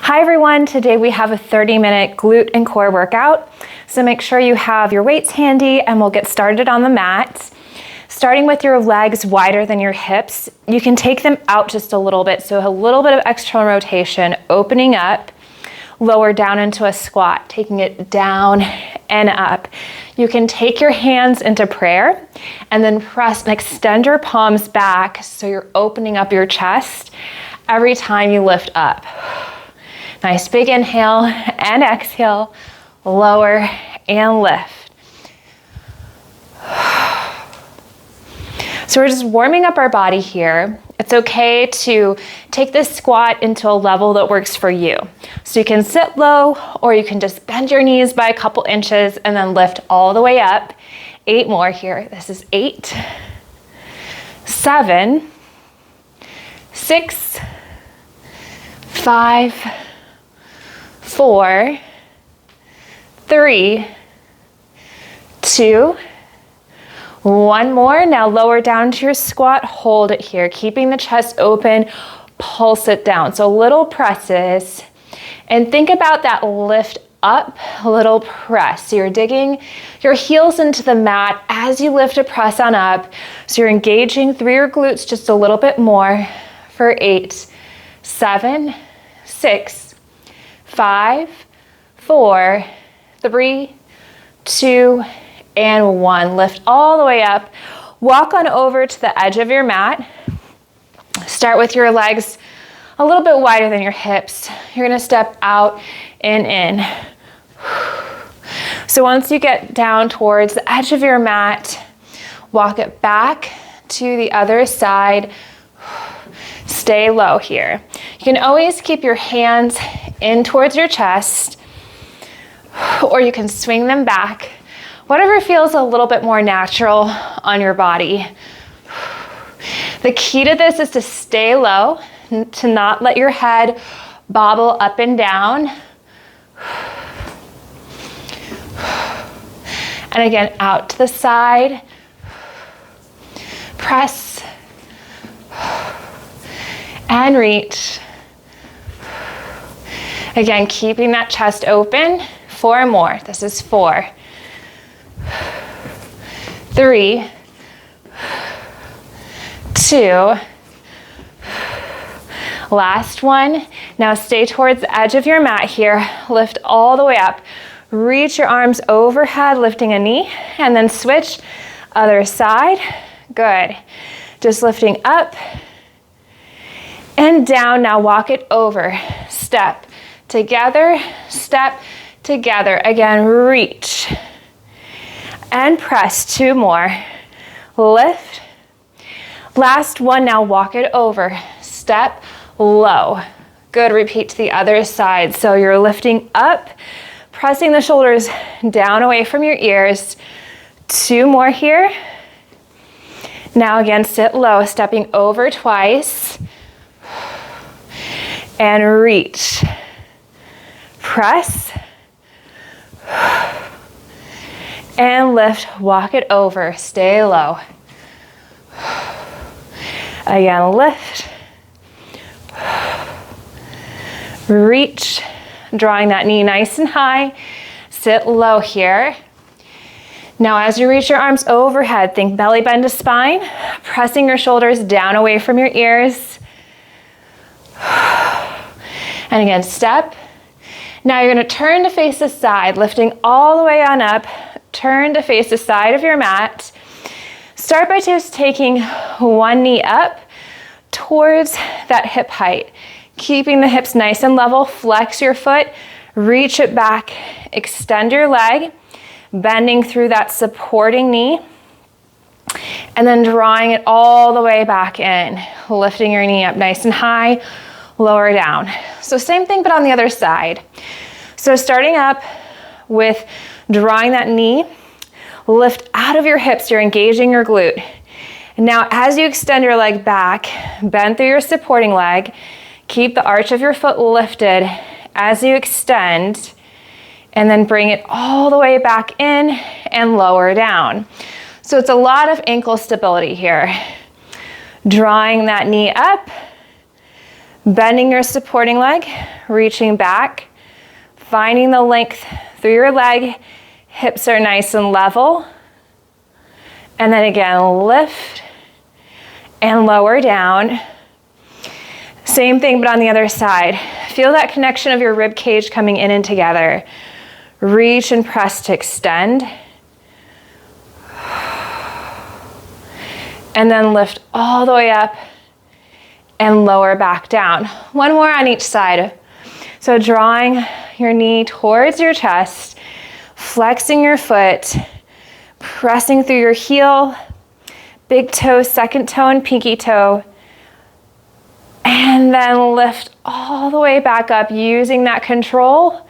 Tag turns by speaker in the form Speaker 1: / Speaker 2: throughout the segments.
Speaker 1: Hi everyone, today we have a 30-minute glute and core workout. So make sure you have your weights handy and we'll get started on the mat. Starting with your legs wider than your hips, you can take them out just a little bit. So a little bit of external rotation, opening up, lower down into a squat, taking it down and up. You can take your hands into prayer and then press and extend your palms back so you're opening up your chest every time you lift up. Nice big inhale and exhale, lower and lift. So we're just warming up our body here. It's okay to take this squat into a level that works for you. So you can sit low or you can just bend your knees by a couple inches and then lift all the way up. 8 more here. This is 8, 7, 6, 5, 4, 3, 2, 1 more. Now lower down to your squat, hold it here, keeping the chest open, pulse it down. So little presses, and think about that lift up, little press. So you're digging your heels into the mat as you lift a press on up. So you're engaging through your glutes just a little bit more for 8, 7, 6, 5, 4, 3, 2, and 1. Lift all the way up. Walk on over to the edge of your mat. Start with your legs a little bit wider than your hips. You're gonna step out and in. So once you get down towards the edge of your mat, walk it back to the other side. Stay low here. You can always keep your hands in towards your chest, or you can swing them back. Whatever feels a little bit more natural on your body. The key to this is to stay low, to not let your head bobble up and down. And again, out to the side. Press. And reach. Again, keeping that chest open. 4 more. This is 4, 3, 2, last one. Now stay towards the edge of your mat here. Lift all the way up. Reach your arms overhead, lifting a knee, and then switch other side. Good. Just lifting up and down. Now walk it over. Step together, step together. Again, reach and press. 2 more. Lift. Last one. Now walk it over. Step low. Good. Repeat to the other side. So you're lifting up, pressing the shoulders down away from your ears. 2 more here. Now again, sit low, stepping over twice. And reach. Press. And lift, walk it over, stay low. Again, lift. Reach, drawing that knee nice and high. Sit low here. Now as you reach your arms overhead, think belly bend to spine, pressing your shoulders down away from your ears. And again, step. Now you're gonna turn to face the side, lifting all the way on up. Turn to face the side of your mat. Start by just taking 1 knee up towards that hip height. Keeping the hips nice and level, flex your foot, reach it back, extend your leg, bending through that supporting knee, and then drawing it all the way back in, lifting your knee up nice and high, lower down. So same thing, but on the other side. So starting up with drawing that knee, lift out of your hips, you're engaging your glute. And now as you extend your leg back, bend through your supporting leg, keep the arch of your foot lifted as you extend, and then bring it all the way back in and lower down. So it's a lot of ankle stability here. Drawing that knee up, Bending your supporting leg, reaching back, finding the length through your leg. Hips are nice and level. And then again, lift and lower down. Same thing, but on the other side. Feel that connection of your rib cage coming in and together. Reach and press to extend. And then lift all the way up and lower back down. One more on each side. So drawing your knee towards your chest, flexing your foot, pressing through your heel, big toe, second toe, and pinky toe. And then lift all the way back up using that control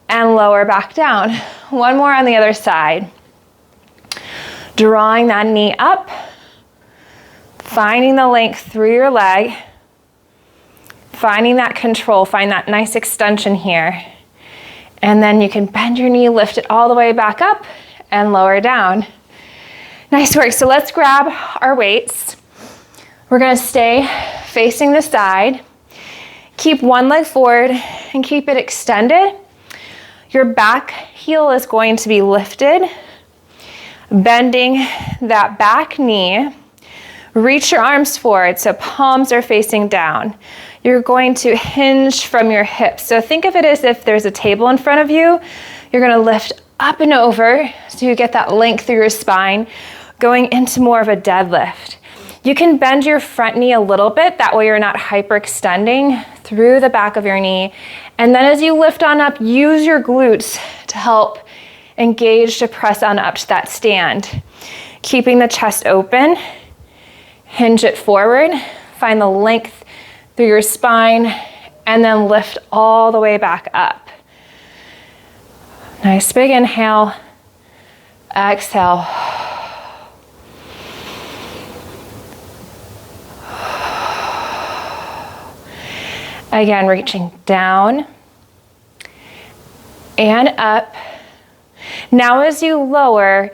Speaker 1: and lower back down. One more on the other side. Drawing that knee up, finding the length through your leg, finding that control, find that nice extension here. And then you can bend your knee, lift it all the way back up and lower down. Nice work. So let's grab our weights. We're gonna stay facing the side. Keep one leg forward and keep it extended. Your back heel is going to be lifted. Bending that back knee. Reach your arms forward so palms are facing down. You're going to hinge from your hips. So think of it as if there's a table in front of you. You're gonna lift up and over so you get that length through your spine, going into more of a deadlift. You can bend your front knee a little bit, that way you're not hyperextending through the back of your knee. And then as you lift on up, use your glutes to help engage to press on up to that stand. Keeping the chest open, hinge it forward, find the length through your spine, and then lift all the way back up. Nice big inhale, exhale. Again, reaching down and up. Now as you lower,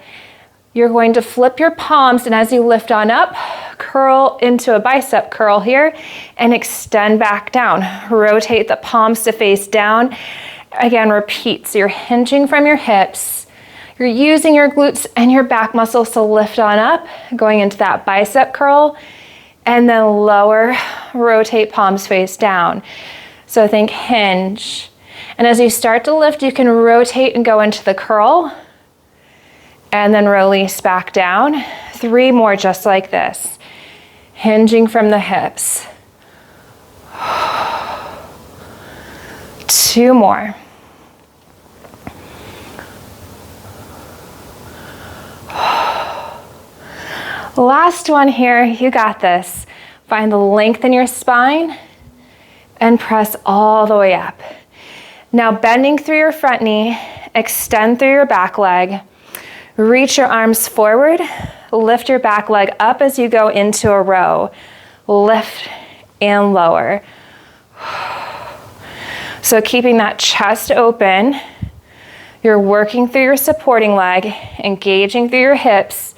Speaker 1: you're going to flip your palms, and as you lift on up, curl into a bicep curl here and extend back down. Rotate the palms to face down. Again, repeat. So you're hinging from your hips. You're using your glutes and your back muscles to lift on up, going into that bicep curl, and then lower, rotate palms face down. So think hinge. And as you start to lift, you can rotate and go into the curl, and then release back down. 3 more just like this. Hinging from the hips. 2 more. Last one here, you got this. Find the length in your spine and press all the way up. Now bending through your front knee, extend through your back leg, reach your arms forward, lift your back leg up as you go into a row. Lift and lower. So keeping that chest open, you're working through your supporting leg, engaging through your hips,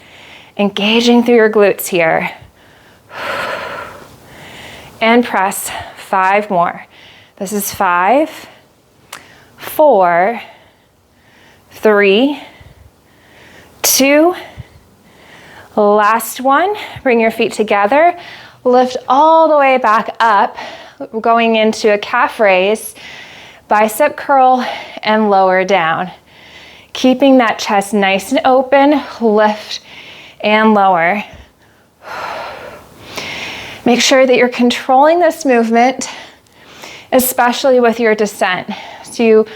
Speaker 1: engaging through your glutes here. And press 5 more. This is 5, 4, 3, 2, last one. Bring your feet together. Lift all the way back up, going into a calf raise, bicep curl, and lower down. Keeping that chest nice and open, lift and lower. Make sure that you're controlling this movement, especially with your descent. So you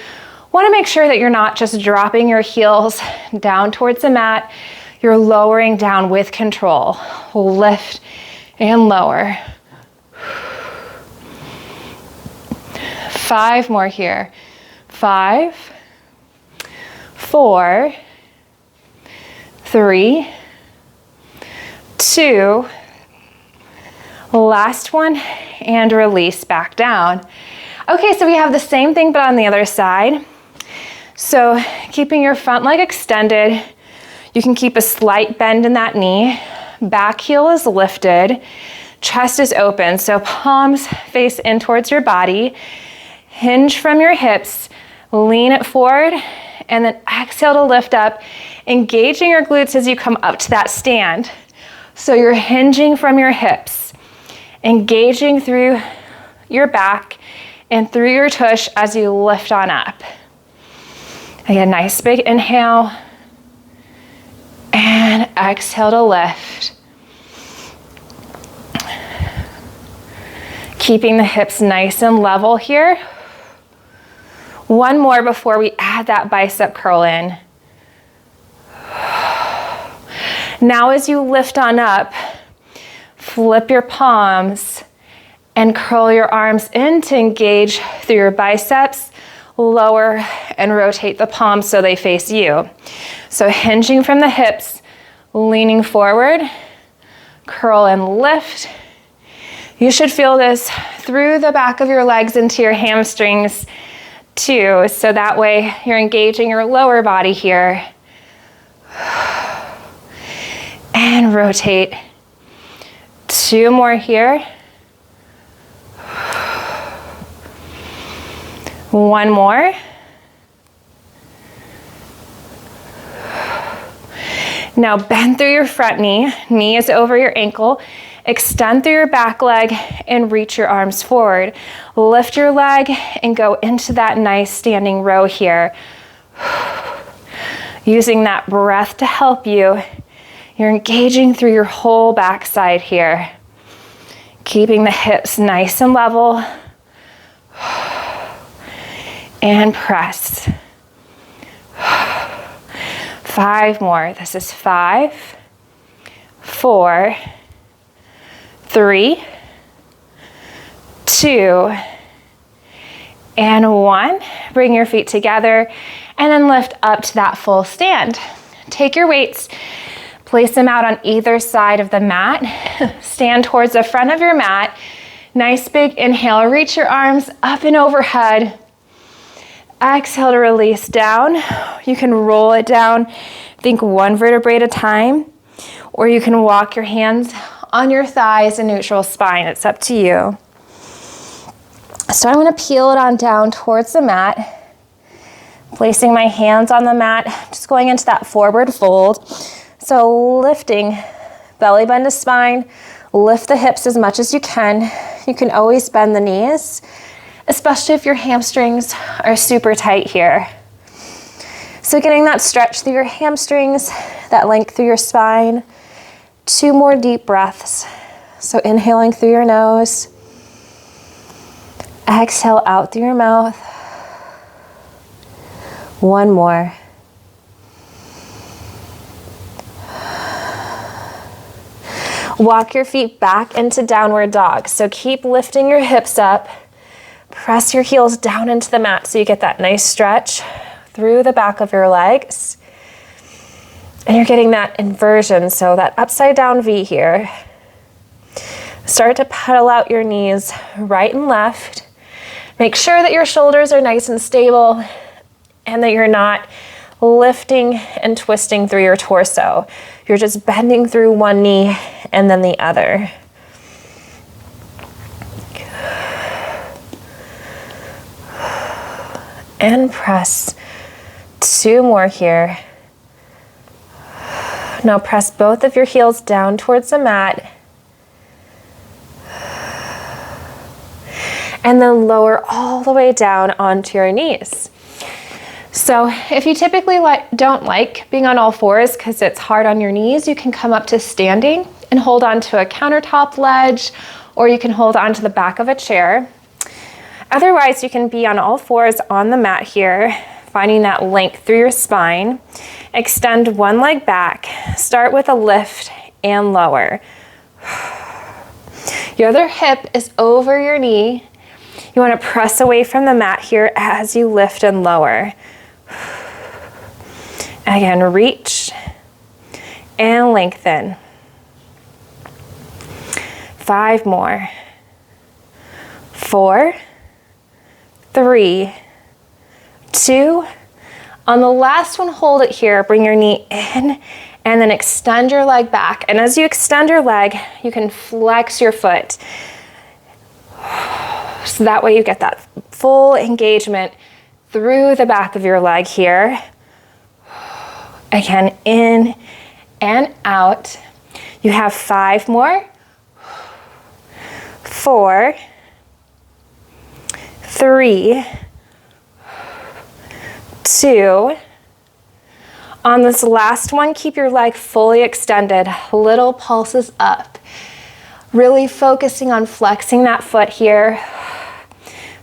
Speaker 1: want to make sure that you're not just dropping your heels down towards the mat, you're lowering down with control. Lift and lower. 5 more here. 5, 4, 3, 2, last one, and release back down. Okay, so we have the same thing but on the other side. So keeping your front leg extended, you can keep a slight bend in that knee. Back heel is lifted. Chest is open, so palms face in towards your body. Hinge from your hips, lean it forward, and then exhale to lift up, engaging your glutes as you come up to that stand. So you're hinging from your hips, engaging through your back and through your tush as you lift on up. Again, nice big inhale, and exhale to lift. Keeping the hips nice and level here. One more before we add that bicep curl in. Now as you lift on up, flip your palms and curl your arms in to engage through your biceps, lower and rotate the palms so they face you. So hinging from the hips, leaning forward, curl and lift. You should feel this through the back of your legs into your hamstrings too, so that way you're engaging your lower body here. And rotate. 2 more here. 1 more. Now bend through your front knee. Knee is over your ankle. Extend through your back leg and reach your arms forward. Lift your leg and go into that nice standing row here. Using that breath to help you. You're engaging through your whole backside here. Keeping the hips nice and level. And press. 5 more. This is 5, 4, 3, 2, and 1. Bring your feet together and then lift up to that full stand. Take your weights, place them out on either side of the mat. Stand towards the front of your mat. Nice big inhale. Reach your arms up and overhead. Exhale to release down. You can roll it down, think 1 vertebrae at a time, or you can walk your hands on your thighs in neutral spine. It's up to you. So I'm going to peel it on down towards the mat, placing my hands on the mat, just going into that forward fold. So lifting, belly bend to spine, lift the hips as much as you can. You can always bend the knees, especially if your hamstrings are super tight here. So getting that stretch through your hamstrings, that length through your spine. 2 more deep breaths. So inhaling through your nose. Exhale out through your mouth. 1 more. Walk your feet back into downward dog. So keep lifting your hips up. Press your heels down into the mat so you get that nice stretch through the back of your legs. And you're getting that inversion, so that upside down V here. Start to pedal out your knees right and left. Make sure that your shoulders are nice and stable and that you're not lifting and twisting through your torso. You're just bending through one knee and then the other. And press. 2 more here. Now press both of your heels down towards the mat. And then lower all the way down onto your knees. So if you typically don't like being on all fours because it's hard on your knees, you can come up to standing and hold on to a countertop ledge, or you can hold on to the back of a chair. Otherwise, you can be on all fours on the mat here, finding that length through your spine. Extend one leg back. Start with a lift and lower. Your other hip is over your knee. You want to press away from the mat here as you lift and lower. Again, reach and lengthen. 5 more. 4, 3, 2. On the last one, hold it here. Bring your knee in And then extend your leg back. And as you extend your leg, you can flex your foot. So that way you get that full engagement through the back of your leg here. Again, in and out. You have 5 more. 4, 3, 2. On this last one, keep your leg fully extended, little pulses up. Really focusing on flexing that foot here,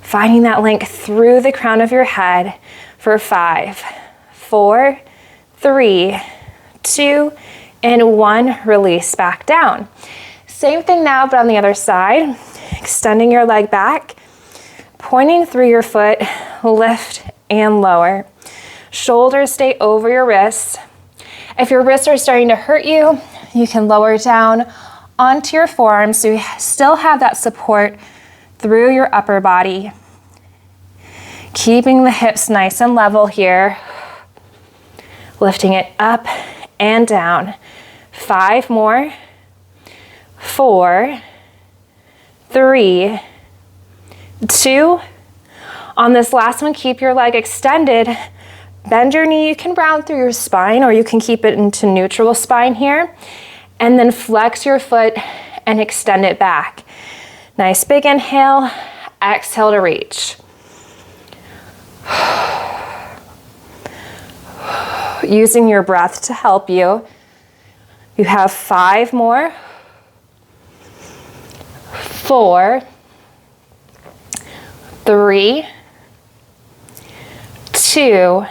Speaker 1: finding that length through the crown of your head for 5, 4, 3, 2, and 1. Release back down. Same thing now, but on the other side, extending your leg back, pointing through your foot, lift and lower. Shoulders stay over your wrists. If your wrists are starting to hurt you, you can lower down onto your forearms so you still have that support through your upper body. Keeping the hips nice and level here. Lifting it up and down. 5 more. 4, 3, 2. On this last one, keep your leg extended. Bend your knee. You can round through your spine, or you can keep it into neutral spine here. And then flex your foot and extend it back. Nice big inhale. Exhale to reach. Using your breath to help you. You have 5 more. 4, 3, 2.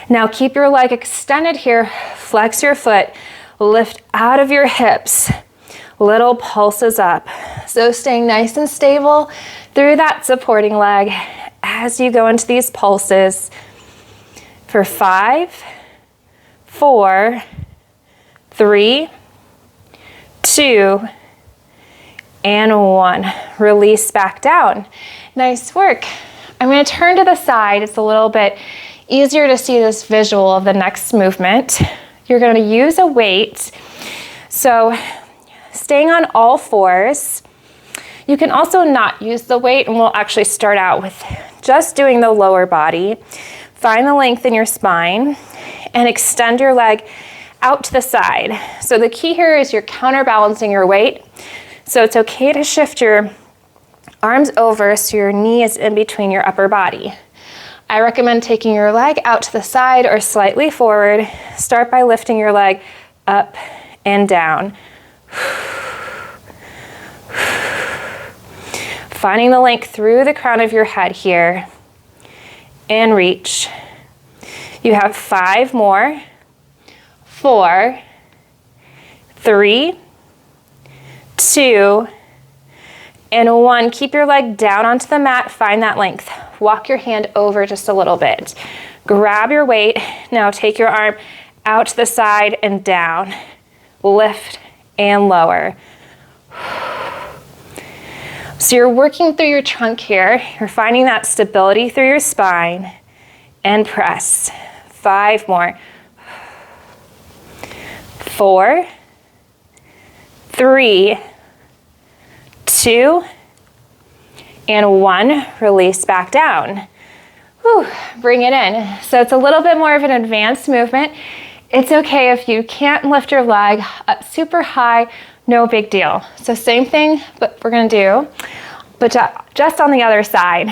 Speaker 1: Now keep your leg extended here. Flex your foot. Lift out of your hips. Little pulses up. So staying nice and stable through that supporting leg as you go into these pulses for 5, 4, 3, 2, and 1. Release back down. Nice work. I'm going to turn to the side. It's a little bit easier to see this visual of the next movement. You're going to use a weight. So staying on all fours. You can also not use the weight, and we'll actually start out with just doing the lower body. Find the length in your spine and extend your leg out to the side. So the key here is you're counterbalancing your weight. So it's okay to shift your arms over so your knee is in between your upper body. I recommend taking your leg out to the side or slightly forward. Start by lifting your leg up and down. Finding the length through the crown of your head here. And reach. You have 5 more. 4, 3, 2, and 1. Keep your leg down onto the mat. Find that length. Walk your hand over just a little bit. Grab your weight. Now take your arm out to the side and down. Lift and lower. So you're working through your trunk here. You're finding that stability through your spine. And press. 5 more. 4, 3, 2, and 1. Release back down. Whew, bring it in. So it's a little bit more of an advanced movement. It's okay if you can't lift your leg up super high, no big deal. So same thing, but we're gonna do, but just on the other side.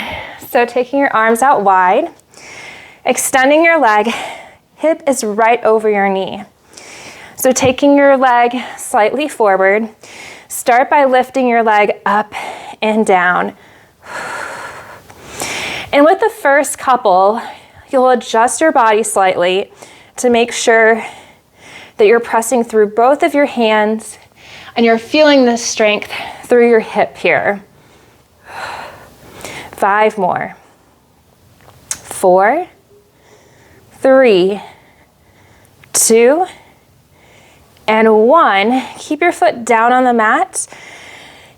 Speaker 1: So taking your arms out wide, extending your leg, hip is right over your knee. So taking your leg slightly forward, start by lifting your leg up and down. And with the first couple, you'll adjust your body slightly to make sure that you're pressing through both of your hands and you're feeling the strength through your hip here. 5 more. 4, 3, 2, and 1. Keep your foot down on the mat.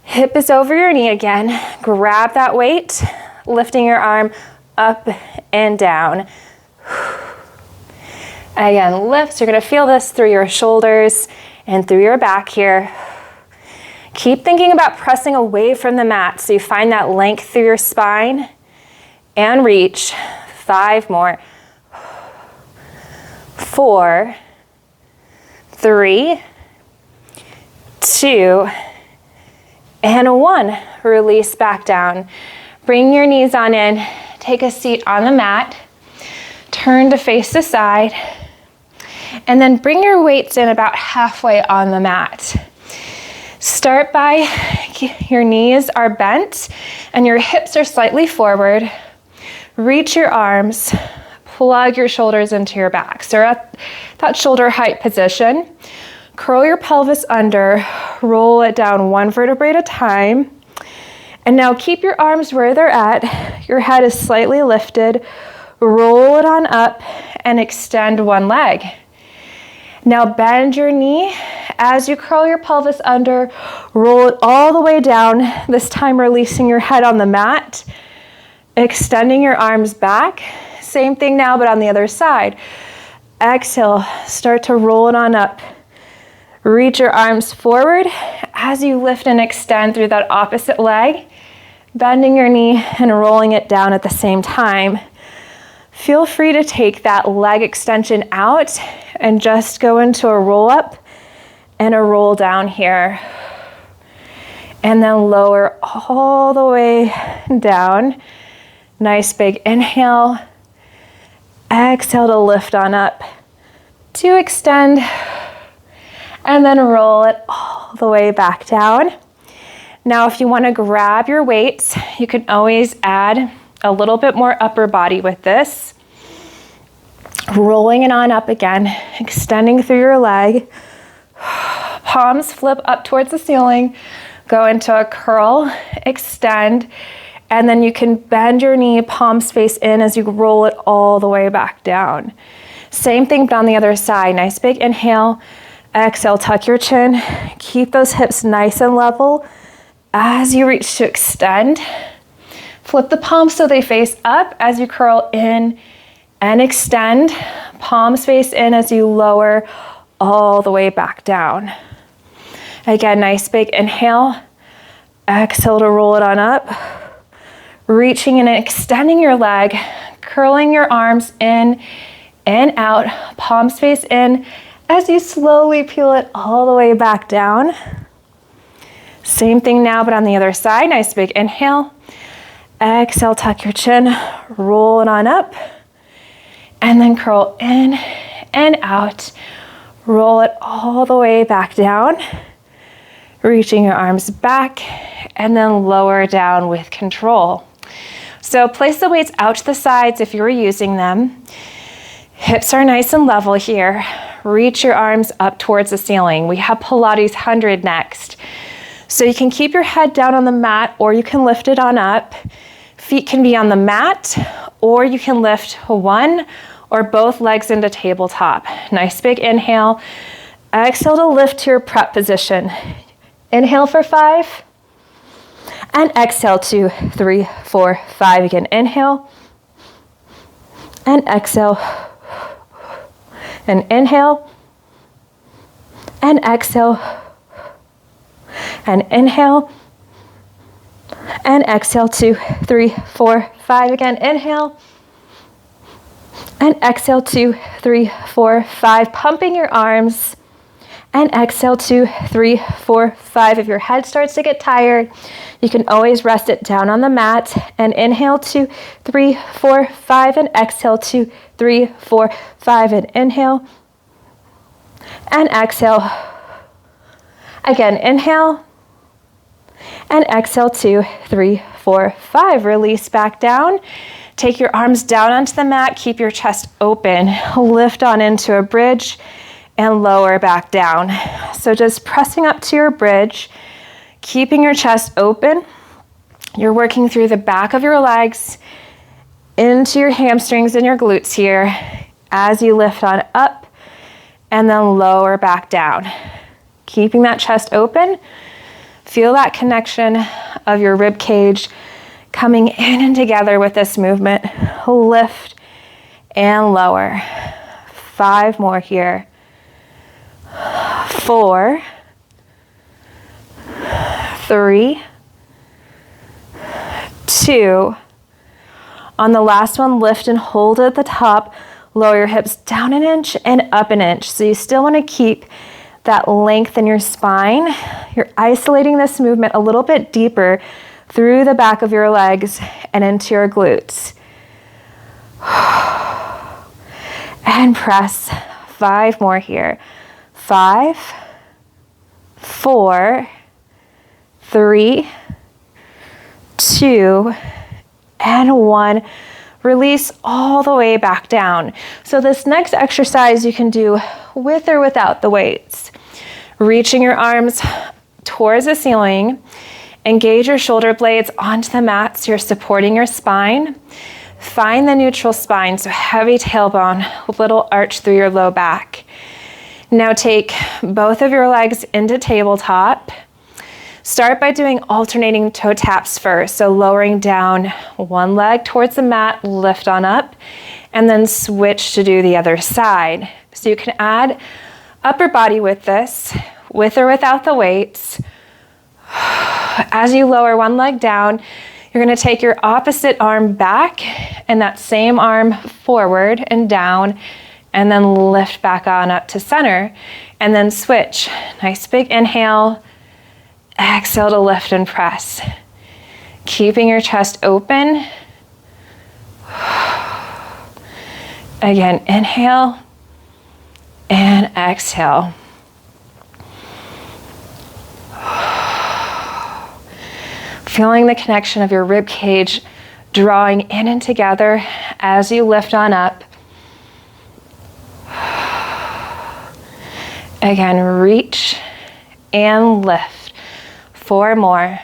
Speaker 1: Hip is over your knee again. Grab that weight, lifting your arm up and down. Again, lift. You're gonna feel this through your shoulders and through your back here. Keep thinking about pressing away from the mat so you find that length through your spine and reach. 5 more. 4, 3, 2, and 1. Release back down. Bring your knees on in. Take a seat on the mat. Turn to face the side. And then bring your weights in about halfway on the mat. Start by your knees are bent and your hips are slightly forward. Reach your arms, plug your shoulders into your back. So you're at that shoulder height position. Curl your pelvis under, roll it down 1 vertebrae at a time. And now keep your arms where they're at. Your head is slightly lifted. Roll it on up and extend 1 leg. Now bend your knee as you curl your pelvis under, roll it all the way down, this time releasing your head on the mat, extending your arms back. Same thing now, but on the other side. Exhale, start to roll it on up. Reach your arms forward as you lift and extend through that opposite leg, bending your knee and rolling it down at the same time. Feel free to take that leg extension out and just go into a roll up and a roll down here. And then lower all the way down. Nice big inhale. Exhale to lift on up. To extend. And then roll it all the way back down. Now if you want to grab your weights, you can always add a little bit more upper body with this. Rolling it on up again, extending through your leg. Palms flip up towards the ceiling. Go into a curl, extend, and then you can bend your knee, palms face in as you roll it all the way back down. Same thing, but on the other side. Nice big inhale. Exhale, tuck your chin. Keep those hips nice and level as you reach to extend. Flip the palms so they face up as you curl in and extend. Palms face in as you lower all the way back down. Again, nice big inhale. Exhale to roll it on up. Reaching and extending your leg, curling your arms in and out. Palms face in as you slowly peel it all the way back down. Same thing now, but on the other side. Nice big inhale. Exhale, tuck your chin, roll it on up, and then curl in and out. Roll it all the way back down, reaching your arms back, and then lower down with control. So place the weights out to the sides if you were using them. Hips are nice and level here. Reach your arms up towards the ceiling. We have Pilates 100 next. So you can keep your head down on the mat or you can lift it on up. Feet can be on the mat or you can lift 1 or both legs into tabletop. Nice big inhale. Exhale to lift to your prep position. Inhale for 5. And exhale 2, 3, 4, 5. Again, inhale. And exhale. And inhale. And exhale. And inhale. And exhale 2, 3, 4, 5. Again, inhale. And exhale 2, 3, 4, 5. Pumping your arms. And exhale 2, 3, 4, 5. If your head starts to get tired, you can always rest it down on the mat. And inhale 2, 3, 4, 5. And exhale 2, 3, 4, 5. And inhale. And exhale. Again, inhale. And exhale 2, 3, 4, 5. Release back down. Take your arms down onto the mat. Keep your chest open. Lift on into a bridge and lower back down. So just pressing up to your bridge, keeping your chest open. You're working through the back of your legs into your hamstrings and your glutes here as you lift on up and then lower back down. Keeping that chest open. Feel that connection of your rib cage coming in and together with this movement. Lift and lower. 5 more here. 4, 3, 2. On the last one, lift and hold at the top. Lower your hips down an inch and up an inch. So you still want to keep that length in your spine. You're isolating this movement a little bit deeper through the back of your legs and into your glutes. And press. 5 more here. 5, 4, 3, 2, and 1. Release all the way back down. So this next exercise you can do with or without the weights. Reaching your arms towards the ceiling. Engage your shoulder blades onto the mat so you're supporting your spine. Find the neutral spine, so heavy tailbone, little arch through your low back. Now take both of your legs into tabletop. Start by doing alternating toe taps first, so lowering down one leg towards the mat, lift on up, and then switch to do the other side. So you can add upper body with this, with or without the weights. As you lower one leg down, you're going to take your opposite arm back and that same arm forward and down, and then lift back on up to center, and then switch. Nice big inhale. Exhale to lift and press. Keeping your chest open. Again, inhale and exhale. Feeling the connection of your rib cage drawing in and together as you lift on up. Again, reach and lift. 4 more.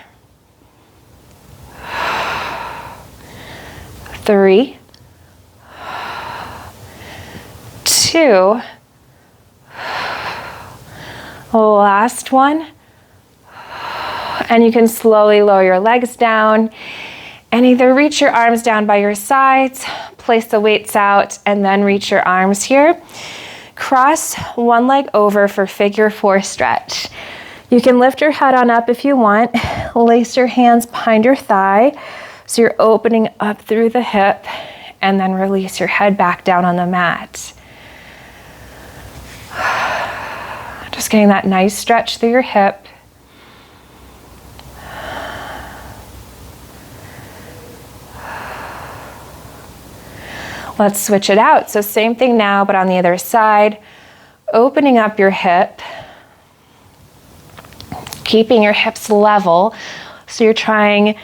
Speaker 1: 3, 2. Last one. And you can slowly lower your legs down and either reach your arms down by your sides, place the weights out, and then reach your arms here. Cross one leg over for figure 4 stretch. You can lift your head on up if you want. Lace your hands behind your thigh so you're opening up through the hip, and then release your head back down on the mat. Just getting that nice stretch through your hip. Let's switch it out. So same thing now, but on the other side. Opening up your hip. Keeping your hips level. So you're trying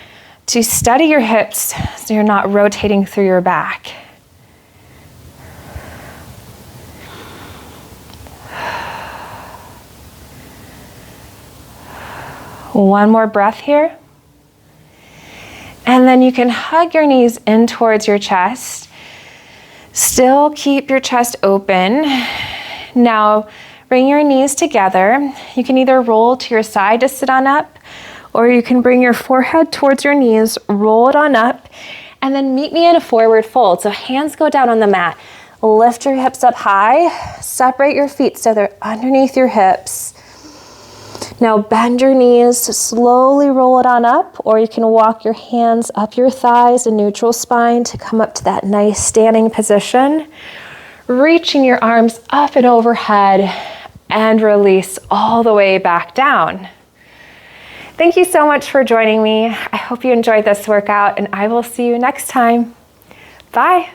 Speaker 1: to steady your hips so you're not rotating through your back. One more breath here. And then you can hug your knees in towards your chest. Still keep your chest open. Now bring your knees together. You can either roll to your side to sit on up, or you can bring your forehead towards your knees, roll it on up, and then meet me in a forward fold. So hands go down on the mat. Lift your hips up high. Separate your feet so they're underneath your hips. Now bend your knees, slowly roll it on up, or you can walk your hands up your thighs in neutral spine to come up to that nice standing position. Reaching your arms up and overhead and release all the way back down. Thank you so much for joining me. I hope you enjoyed this workout, and I will see you next time. Bye.